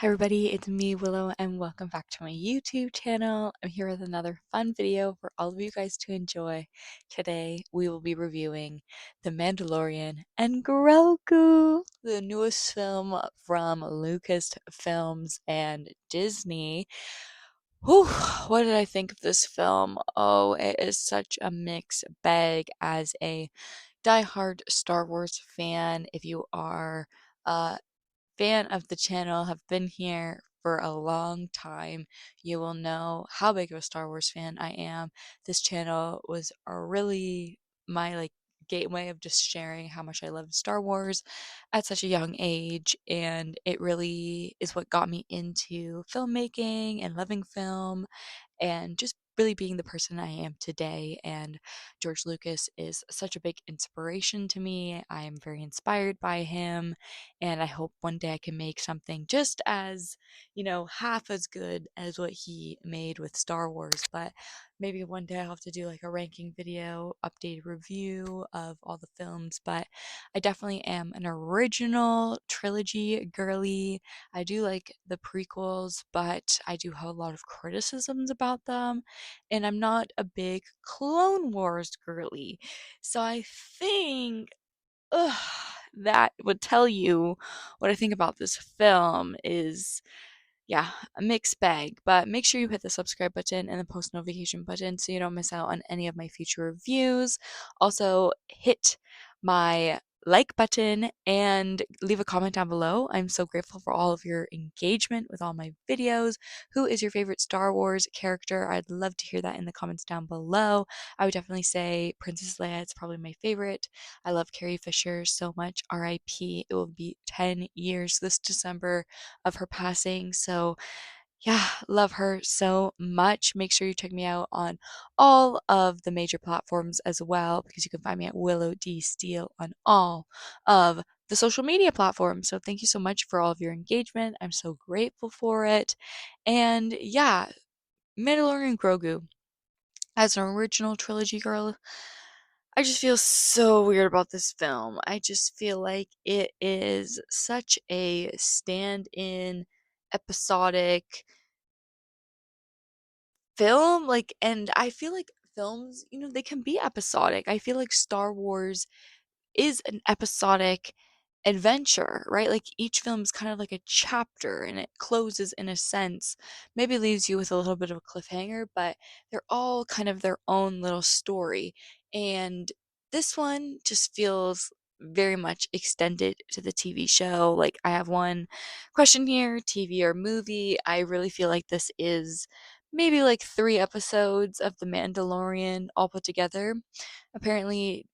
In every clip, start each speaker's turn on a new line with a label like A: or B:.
A: Hi everybody, it's me, Willow, and welcome back to my YouTube channel. I'm here with another fun video for all of you guys to enjoy. Today, we will be reviewing The Mandalorian and Grogu, the newest film from Lucasfilms and Disney. Whew, what did I think of this film? Oh, it is such a mixed bag as a diehard Star Wars fan. If you are a fan of the channel, have been here for a long time, you will know how big of a Star Wars fan I am. This channel was a really my gateway of just sharing how much I loved Star Wars at such a young age, and it really is what got me into filmmaking and loving film and just really being the person I am today. And George Lucas is such a big inspiration to me. I am very inspired by him, and I hope one day I can make something just as, half as good as what he made with Star Wars. But maybe one day I'll have to do like a ranking video, updated review of all the films. But I definitely am an original trilogy girly. I do like the prequels, but I do have a lot of criticisms about them, and I'm not a big Clone Wars girly. So I think ugh, that would tell you what I think about this film is, yeah, a mixed bag. But make sure you hit the subscribe button and the post notification button so you don't miss out on any of my future reviews. Also, hit my like button and leave a comment down below. I'm so grateful for all of your engagement with all my videos. Who is your favorite Star Wars character? I'd love to hear that in the comments down below. I would definitely say Princess Leia. It's probably my favorite. I love Carrie Fisher so much. RIP. It will be 10 years this December of her passing. So, yeah, love her so much. Make sure you check me out on all of the major platforms as well, because you can find me at Willow D Steele on all of the social media platforms. So, thank you so much for all of your engagement. I'm so grateful for it. And yeah, Mandalorian and Grogu, as an original trilogy girl, I just feel so weird about this film. I just feel like it is such a stand-in episodic film, and I feel like films, they can be episodic. I feel like Star Wars is an episodic adventure, right? Like each film is kind of like a chapter and it closes in a sense, maybe leaves you with a little bit of a cliffhanger, but they're all kind of their own little story. And this one just feels very much extended to the TV show. Like, I have one question here: TV or movie? I really feel like this is maybe like 3 episodes of The Mandalorian all put together. Apparently,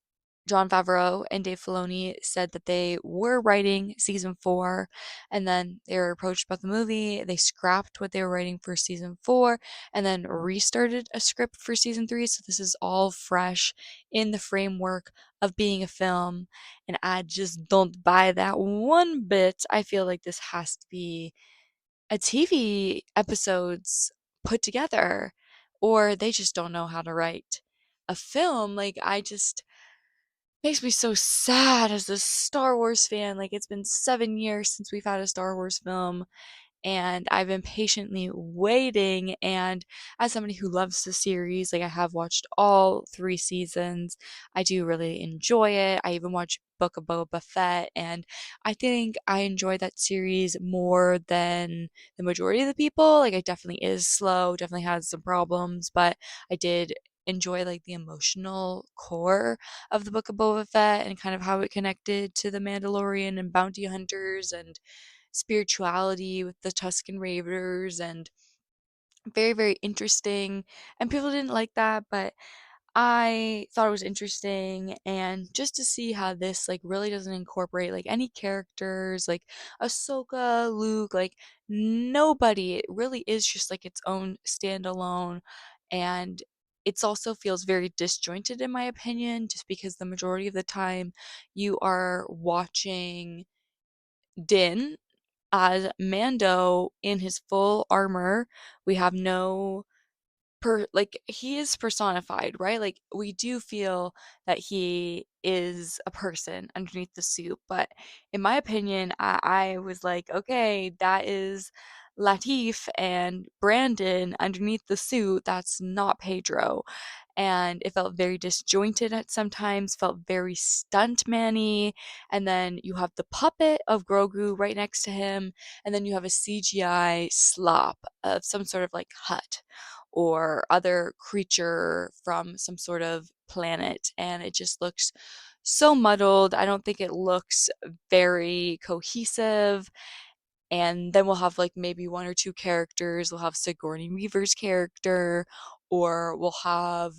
A: Jon Favreau and Dave Filoni said that they were writing season 4, and then they were approached about the movie. They scrapped what they were writing for season 4 and then restarted a script for season 3. So this is all fresh in the framework of being a film, and I just don't buy that one bit. I feel like this has to be a TV episodes put together, or they just don't know how to write a film. Like, I just makes me so sad as a Star Wars fan. Like, it's been 7 years since we've had a Star Wars film, and I've been patiently waiting. And as somebody who loves the series, like, I have watched all 3 seasons. I do really enjoy it. I even watched Book of Boba Fett, and I think I enjoy that series more than the majority of the people. Like, it definitely is slow, definitely has some problems, but I did enjoy like the emotional core of the Book of Boba Fett and kind of how it connected to the Mandalorian and bounty hunters and spirituality with the Tusken Raiders, and very, very interesting. And people didn't like that, but I thought it was interesting. And just to see how this like really doesn't incorporate like any characters like Ahsoka, Luke, like nobody. It really is just like its own standalone, and it's also feels very disjointed in my opinion, just because the majority of the time you are watching Din as Mando in his full armor. We have no like he is personified, right? Like we do feel that he is a person underneath the suit, but in my opinion, I was like, okay, that is Latif and Brandon underneath the suit. That's not Pedro. And it felt very disjointed at sometimes, felt very stuntman-y. And then you have the puppet of Grogu right next to him, and then you have a CGI slop of some sort of like hut or other creature from some sort of planet, and it just looks so muddled. I don't think it looks very cohesive. And then we'll have like maybe one or two characters. We'll have Sigourney Weaver's character, or we'll have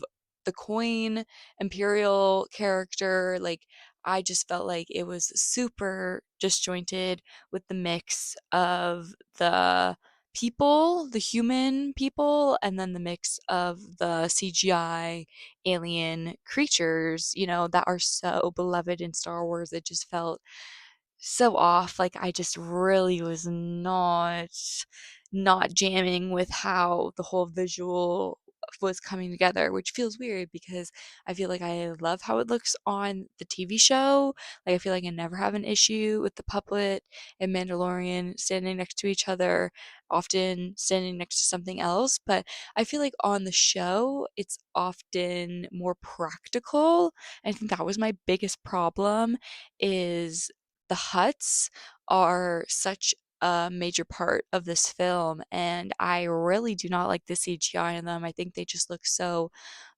A: the Coin Imperial character. Like, I just felt like it was super disjointed with the mix of the people, the human people, and then the mix of the CGI alien creatures, that are so beloved in Star Wars. It just felt so off. Like I just really was not jamming with how the whole visual was coming together, which feels weird because I feel like I love how it looks on the TV show. Like I feel like I never have an issue with the puppet and Mandalorian standing next to each other, often standing next to something else. But I feel like on the show, it's often more practical. I think that was my biggest problem is the huts are such a major part of this film, and I really do not like the CGI in them. I think they just look so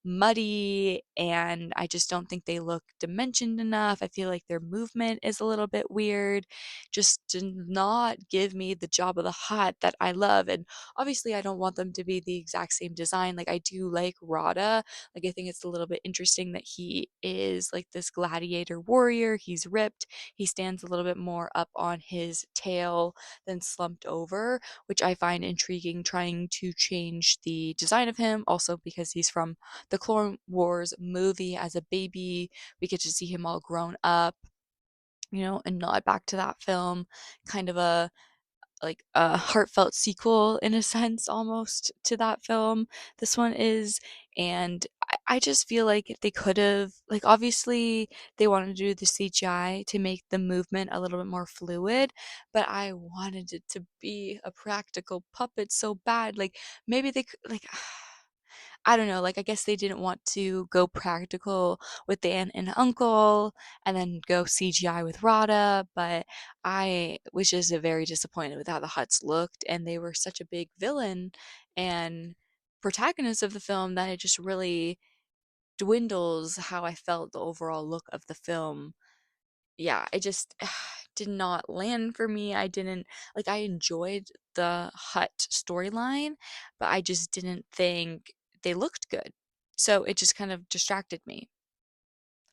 A: muddy, and I just don't think they look dimensioned enough. I feel like their movement is a little bit weird. Just did not give me the Job of the Hutt that I love. And obviously, I don't want them to be the exact same design. Like, I do like Rada. Like, I think it's a little bit interesting that he is like this gladiator warrior. He's ripped. He stands a little bit more up on his tail than slumped over, which I find intriguing, trying to change the design of him. Also, because he's from the Clone Wars movie as a baby, we get to see him all grown up, and nod back to that film. Kind of a like a heartfelt sequel in a sense almost to that film. This one is, and I just feel like they could have, like, obviously they wanted to do the CGI to make the movement a little bit more fluid, but I wanted it to be a practical puppet so bad. Like maybe they could, like, I don't know, like, I guess they didn't want to go practical with the aunt and uncle and then go CGI with Rada, but I was just very disappointed with how the Hutts looked, and they were such a big villain and protagonist of the film that it just really dwindles how I felt the overall look of the film. Yeah, it just did not land for me. I didn't like I enjoyed the Hut storyline, but I just didn't think they looked good. So it just kind of distracted me.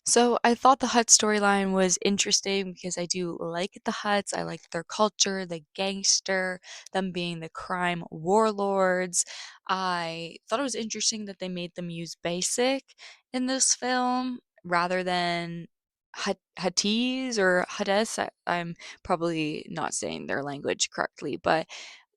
A: So I thought the Hutt storyline was interesting because I do like the Hutts. I like their culture, the gangster, them being the crime warlords. I thought it was interesting that they made them use basic in this film rather than Huttese or Huttes. I'm probably not saying their language correctly, but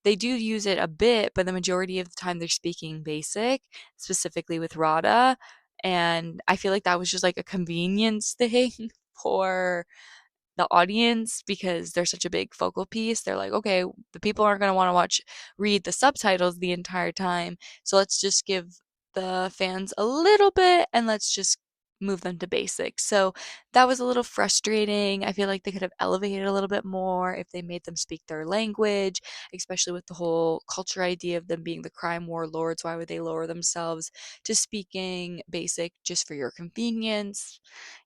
A: they do use it a bit, but the majority of the time they're speaking basic, specifically with Rada. And I feel like that was just like a convenience thing for the audience because they're such a big focal piece. They're like, okay, the people aren't going to want to read the subtitles the entire time. So let's just give the fans a little bit and let's just move them to basics. So that was a little frustrating. I feel like they could have elevated a little bit more if they made them speak their language, especially with the whole culture idea of them being the crime warlords. Why would they lower themselves to speaking basic just for your convenience?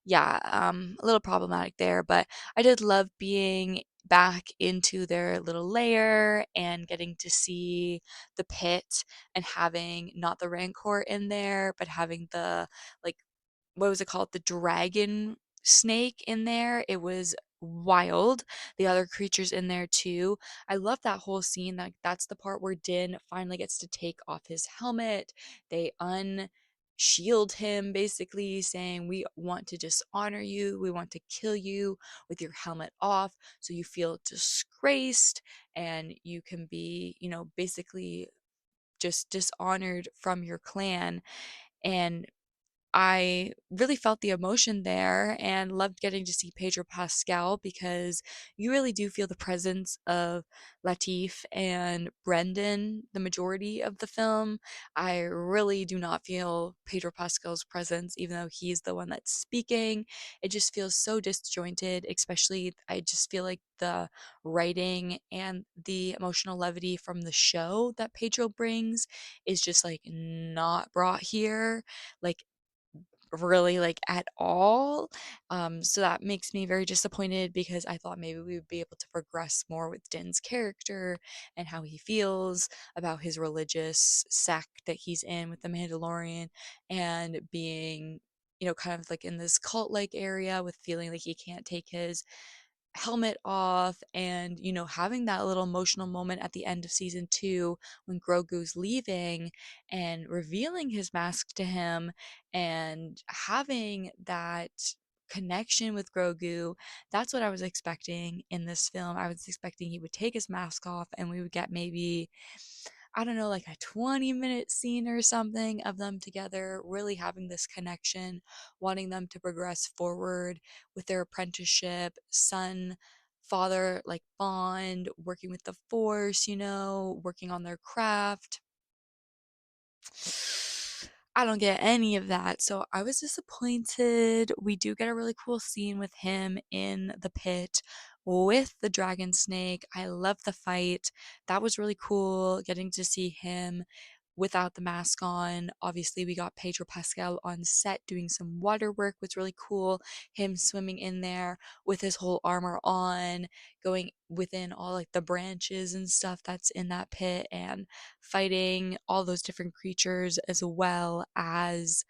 A: Yeah, a little problematic there, but I did love being back into their little lair and getting to see the pit and having not the Rancor in there, but having the, like, what was it called? The dragon snake in there. It was wild. The other creatures in there too. I love that whole scene. Like that's the part where Din finally gets to take off his helmet. They unshield him, basically saying, "We want to dishonor you. We want to kill you with your helmet off, so you feel disgraced and you can be, basically just dishonored from your clan. And I really felt the emotion there and loved getting to see Pedro Pascal because you really do feel the presence of Latif and Brendan the majority of the film. I really do not feel Pedro Pascal's presence, even though he's the one that's speaking. It just feels so disjointed, especially I just feel like the writing and the emotional levity from the show that Pedro brings is just like not brought here. Like really like at all. So that makes me very disappointed because I thought maybe we would be able to progress more with Din's character and how he feels about his religious sect that he's in with the Mandalorian and being, kind of like in this cult like area with feeling like he can't take his helmet off and having that little emotional moment at the end of season 2 when Grogu's leaving and revealing his mask to him and having that connection with Grogu. That's what I was expecting in this film. I was expecting he would take his mask off and we would get maybe, I don't know, like a 20-minute scene or something of them together, really having this connection, wanting them to progress forward with their apprenticeship, son, father, like bond, working with the Force, working on their craft. I don't get any of that. So I was disappointed. We do get a really cool scene with him in the pit with the dragon snake. I love the fight. That was really cool getting to see him without the mask on. Obviously, we got Pedro Pascal on set doing some water work, was really cool. Him swimming in there with his whole armor on, going within all like the branches and stuff that's in that pit and fighting all those different creatures as well as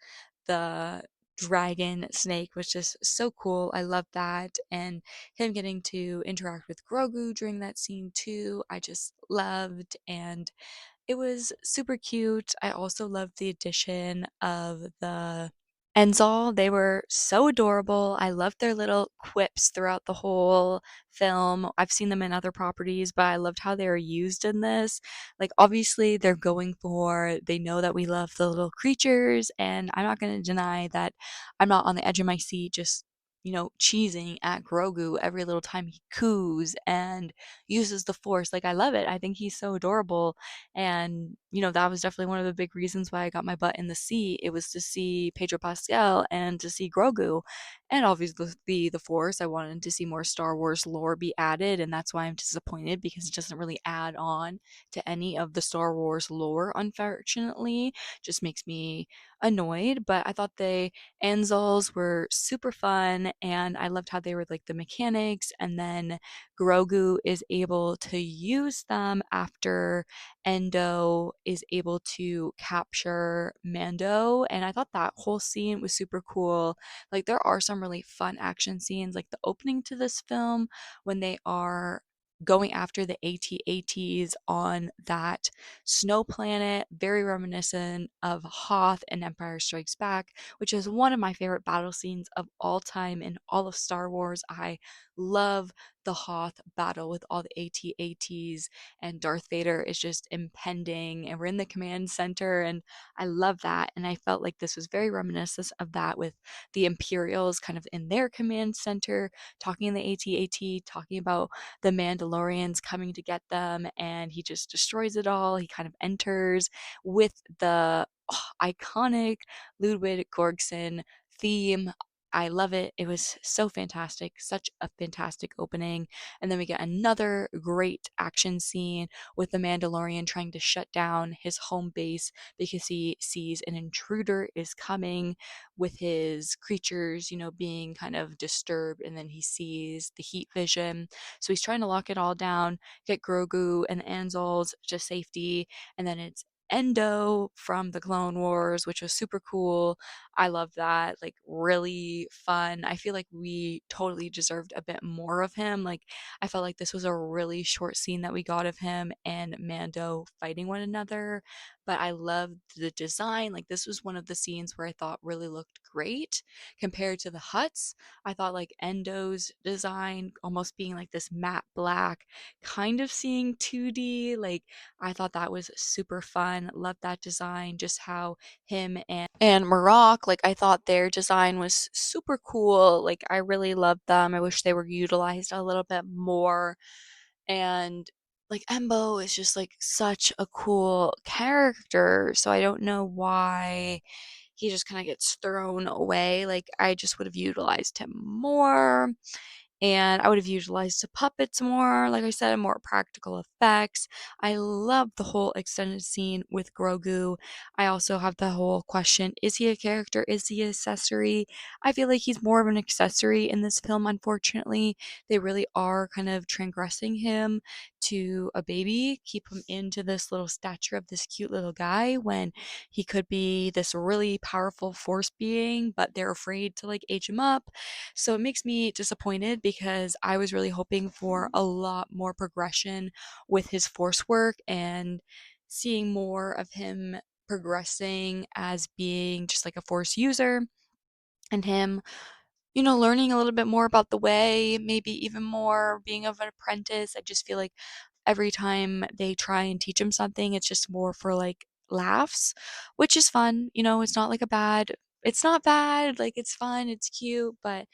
A: the dragon snake was just so cool. I love that. And him getting to interact with Grogu during that scene too, I just loved. And it was super cute. I also loved the addition of the Enzal. They were so adorable. I loved their little quips throughout the whole film. I've seen them in other properties, but I loved how they were used in this. Like, obviously, they're going for, they know that we love the little creatures, and I'm not going to deny that I'm not on the edge of my seat just cheesing at Grogu every little time he coos and uses the Force. Like, I love it. I think he's so adorable. And, that was definitely one of the big reasons why I got my butt in the seat. It was to see Pedro Pascal and to see Grogu. And obviously, the Force. I wanted to see more Star Wars lore be added. And that's why I'm disappointed because it doesn't really add on to any of the Star Wars lore, unfortunately. Just makes me annoyed. But I thought the Anzals were super fun. And I loved how they were like the mechanics. And then Grogu is able to use them after Endo is able to capture Mando, and I thought that whole scene was super cool. Like, there are some really fun action scenes, like the opening to this film when they are going after the AT-ATs on that snow planet, very reminiscent of Hoth and Empire Strikes Back, which is one of my favorite battle scenes of all time in all of Star Wars. I love the Hoth battle with all the AT-ATs and Darth Vader is just impending and we're in the command center and I love that. And I felt like this was very reminiscent of that with the Imperials kind of in their command center talking in the AT-AT, talking about the Mandalorians coming to get them and he just destroys it all. He kind of enters with the iconic Ludwig Göransson theme. I love it. It was so fantastic. Such a fantastic opening. And then we get another great action scene with the Mandalorian trying to shut down his home base because he sees an intruder is coming with his creatures, being kind of disturbed. And then he sees the heat vision. So he's trying to lock it all down, get Grogu and the Anzals to safety. And then it's Endo from the Clone Wars, which was super cool. I love that. Like, really fun. I feel like we totally deserved a bit more of him. Like, I felt like this was a really short scene that we got of him and Mando fighting one another, but I loved the design. Like, this was one of the scenes where I thought really looked great compared to the Hutts. I thought like Endo's design almost being like this matte black, kind of seeing 2D. Like, I thought that was super fun. Loved that design. Just how him and Marok, like, I thought their design was super cool. Like, I really loved them. I wish they were utilized a little bit more. And like, Embo is just like such a cool character, so I don't know why he just kind of gets thrown away. Like, I just would have utilized him more, and I would have utilized the puppets more, like I said, more practical effects. I love the whole extended scene with Grogu. I also have the whole question, is he a character? Is he an accessory? I feel like he's more of an accessory in this film, unfortunately. They really are kind of transgressing him to a baby, keep him into this little stature of this cute little guy when he could be this really powerful force being, but they're afraid to like age him up. So it makes me disappointed because I was really hoping for a lot more progression with his force work and seeing more of him progressing as being just like a force user, and him, learning a little bit more about the way, maybe even more being of an apprentice. I just feel like every time they try and teach him something, it's just more for like laughs, which is fun. It's not like it's not bad, like, it's fun, it's cute, but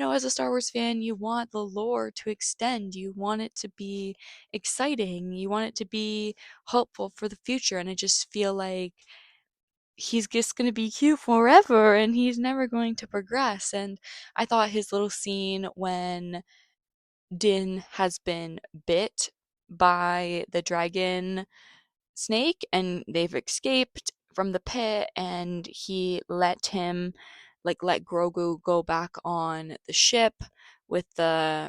A: as a Star Wars fan, you want the lore to extend. You want it to be exciting. You want it to be hopeful for the future. And I just feel like he's just going to be cute forever and he's never going to progress. And I thought his little scene when Din has been bit by the dragon snake and they've escaped from the pit, and he let Grogu go back on the ship with the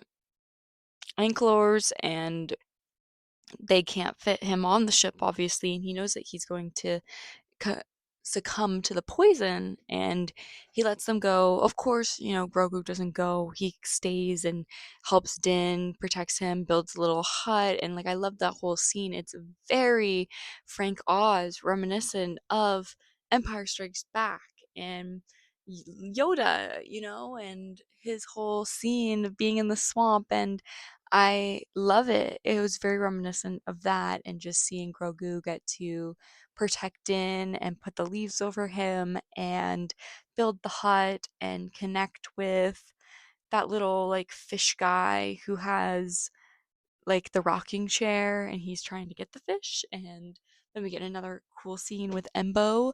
A: anklors, and they can't fit him on the ship, obviously, and he knows that he's going to succumb to the poison, and he lets them go. Of course, Grogu doesn't go. He stays and helps Din, protects him, builds a little hut, and like, I love that whole scene. It's very Frank Oz reminiscent of Empire Strikes Back and Yoda, and his whole scene of being in the swamp, and I love it. It was very reminiscent of that, and just seeing Grogu get to protect Din and put the leaves over him and build the hut and connect with that little like fish guy who has like the rocking chair and he's trying to get the fish, and then we get another cool scene with Embo,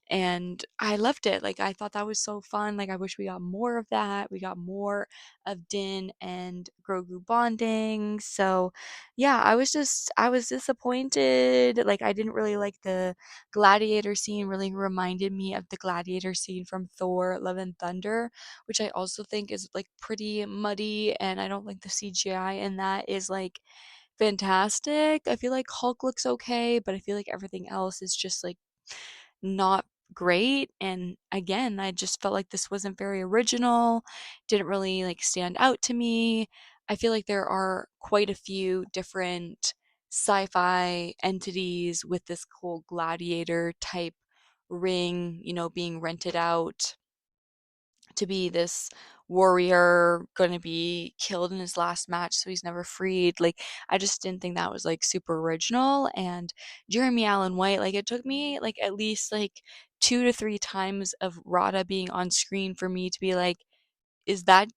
A: and I loved it. Like, I thought that was so fun. Like, I wish we got more of that. We got more of Din and Grogu bonding. So yeah, I was disappointed. Like, I didn't really like the gladiator scene. Really reminded me of the gladiator scene from Thor Love and Thunder, which I also think is like pretty muddy, and I don't think the CGI in that is like fantastic. I feel like Hulk looks okay, but I feel like everything else is just like not great. And again, I just felt like this wasn't very original, didn't really like stand out to me. I feel like there are quite a few different sci-fi entities with this cool gladiator type ring, being rented out to be this warrior going to be killed in his last match so he's never freed. Like, I just didn't think that was like super original. And Jeremy Allen White, like, it took me like at least like 2 to 3 times of Rada being on screen for me to be like, is that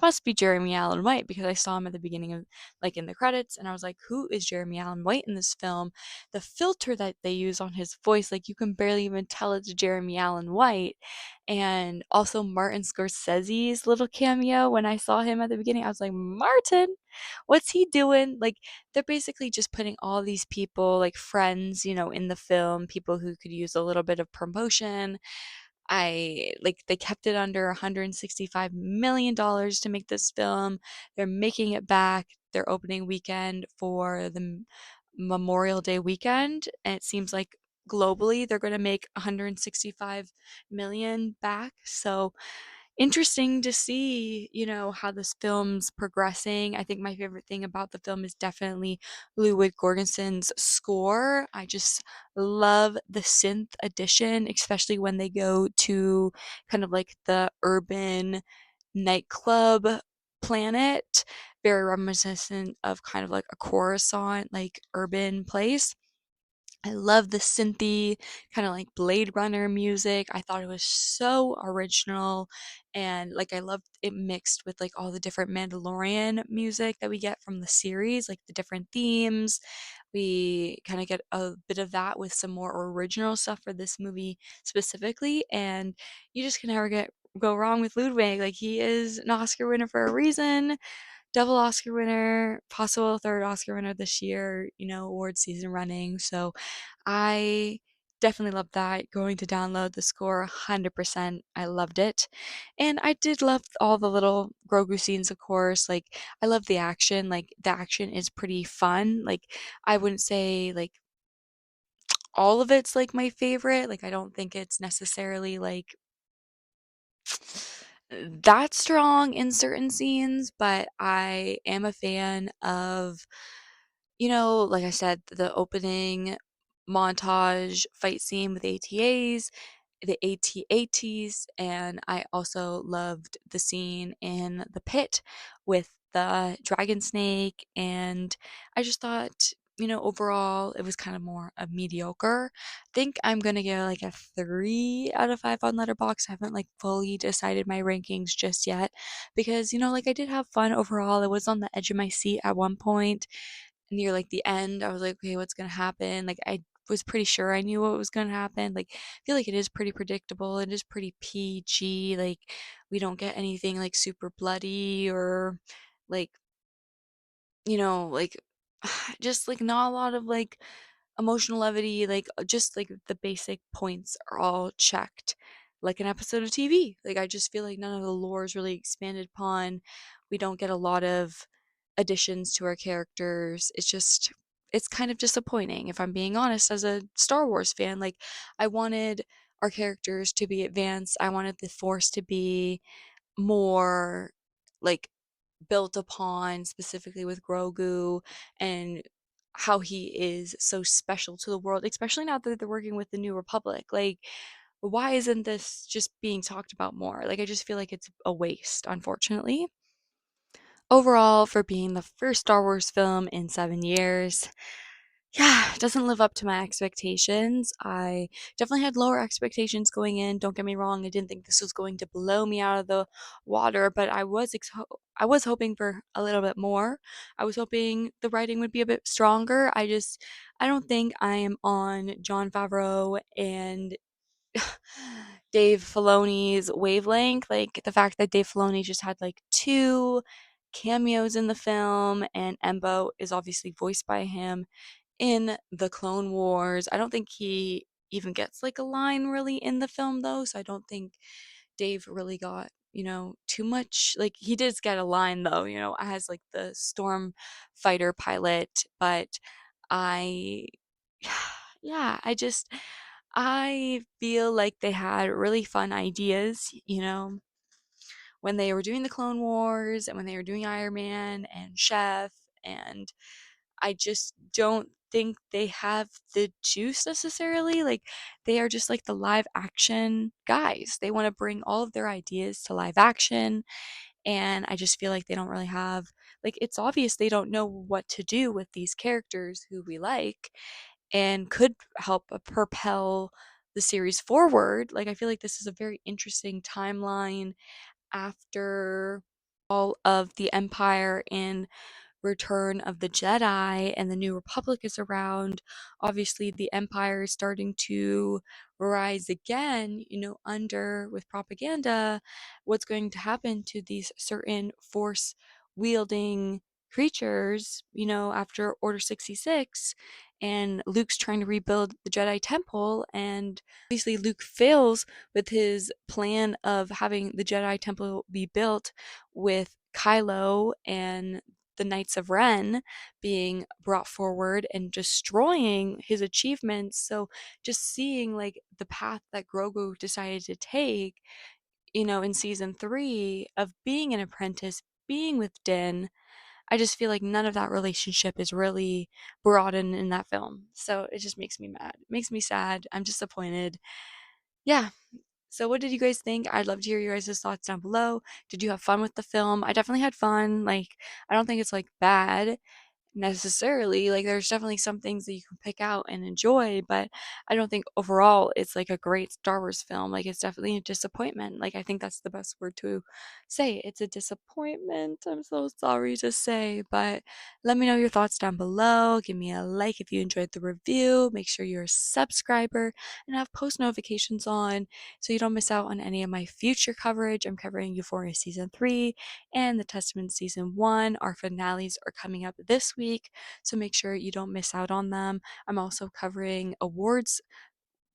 A: must be Jeremy Allen White, because I saw him at the beginning of like in the credits, and I was like, who is Jeremy Allen White in this film? The filter that they use on his voice, like, you can barely even tell it's Jeremy Allen White. And also Martin Scorsese's little cameo, when I saw him at the beginning, I was like, Martin, what's he doing? Like, they're basically just putting all these people, like friends, in the film, people who could use a little bit of promotion. I like, they kept it under $165 million to make this film. They're making it back their opening weekend for the Memorial Day weekend, and it seems like globally they're going to make 165 million back. So interesting to see, how this film's progressing. I think my favorite thing about the film is definitely Ludwig Göransson's score. I just love the synth addition, especially when they go to kind of like the urban nightclub planet, very reminiscent of kind of like a Coruscant, like urban place. I love the synthy, kind of like Blade Runner music. I thought it was so original, and like I loved it mixed with like all the different Mandalorian music that we get from the series, like the different themes. We kind of get a bit of that with some more original stuff for this movie specifically, and you just can never go wrong with Ludwig. Like he is an Oscar winner for a reason, double Oscar winner, possible third Oscar winner this year, award season running. So I definitely loved that. Going to download the score 100%. I loved it. And I did love all the little Grogu scenes, of course. Like, I love the action. Like, the action is pretty fun. Like, I wouldn't say, like, all of it's like my favorite. Like, I don't think it's necessarily like that strong in certain scenes, but I am a fan of, like I said, the opening montage fight scene with ATAs, the AT-ATs, and I also loved the scene in the pit with the dragon snake, and I just thought, overall it was kind of more a mediocre. I think I'm gonna give like a 3 out of 5 on Letterboxd. I haven't like fully decided my rankings just yet because, like I did have fun overall. I was on the edge of my seat at one point near like the end. I was like, okay, what's gonna happen? Like I was pretty sure I knew what was gonna happen. Like I feel like it is pretty predictable. It is pretty PG. Like we don't get anything like super bloody or like, like just like not a lot of like emotional levity, like just like the basic points are all checked like an episode of TV. Like I just feel like none of the lore is really expanded upon. We don't get a lot of additions to our characters. It's kind of disappointing if I'm being honest as a Star Wars fan. Like I wanted our characters to be advanced. I wanted the Force to be more like built upon, specifically with Grogu and how he is so special to the world, especially now that they're working with the New Republic. Like, why isn't this just being talked about more? Like, I just feel like it's a waste, unfortunately. Overall, for being the first Star Wars film in 7 years, yeah, it doesn't live up to my expectations. I definitely had lower expectations going in. Don't get me wrong, I didn't think this was going to blow me out of the water, but I was hoping for a little bit more. I was hoping the writing would be a bit stronger. I don't think I am on Jon Favreau and Dave Filoni's wavelength. Like the fact that Dave Filoni just had like two cameos in the film, and Embo is obviously voiced by him in the Clone Wars. I don't think he even gets like a line really in the film though, so I don't think Dave really got, too much. Like he did get a line though, as like the storm fighter pilot, but I yeah, I feel like they had really fun ideas, when they were doing the Clone Wars and when they were doing Iron Man and Chef, and I just don't think they have the juice necessarily. Like they are just like the live action guys. They want to bring all of their ideas to live action, and I just feel like they don't really have, like it's obvious they don't know what to do with these characters who we like and could help propel the series forward. Like I feel like this is a very interesting timeline after all of the Empire and Return of the Jedi and the New Republic is around. Obviously, the Empire is starting to rise again, under with propaganda. What's going to happen to these certain force wielding creatures, after Order 66? And Luke's trying to rebuild the Jedi Temple, and obviously Luke fails with his plan of having the Jedi Temple be built with Kylo and
B: the Knights of Ren being brought forward and destroying his achievements. So just seeing like the path that Grogu decided to take, in season 3 of being an apprentice, being with Din, I just feel like none of that relationship is really brought in that film. So it just makes me mad. It makes me sad. I'm disappointed. Yeah. So what did you guys think? I'd love to hear your guys' thoughts down below. Did you have fun with the film? I definitely had fun. Like, I don't think it's like bad necessarily. Like, there's definitely some things that you can pick out and enjoy, but I don't think overall it's like a great Star Wars film. Like, it's definitely a disappointment. Like, I think that's the best word to say. It's a disappointment. I'm so sorry to say, but let me know your thoughts down below. Give me a like if you enjoyed the review. Make sure you're a subscriber and have post notifications on so you don't miss out on any of my future coverage. I'm covering Euphoria Season 3 and The Testament Season 1. Our finales are coming up this week, so make sure you don't miss out on them. I'm also covering awards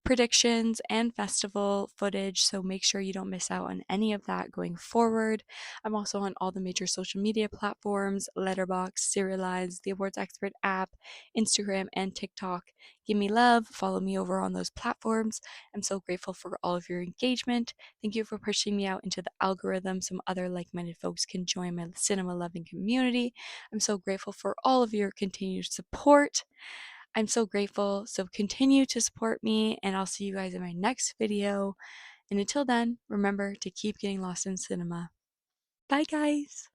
B: predictions and festival footage, so make sure you don't miss out on any of that going forward. I'm also on all the major social media platforms: Letterboxd, Serialized, the Awards Expert app, Instagram, and TikTok. Give me love, follow me over on those platforms. I'm so grateful for all of your engagement. Thank you for pushing me out into the algorithm. Some other like-minded folks can join my cinema loving community. I'm so grateful for all of your continued support. I'm so grateful. So continue to support me, and I'll see you guys in my next video. And until then, remember to keep getting lost in cinema. Bye, guys.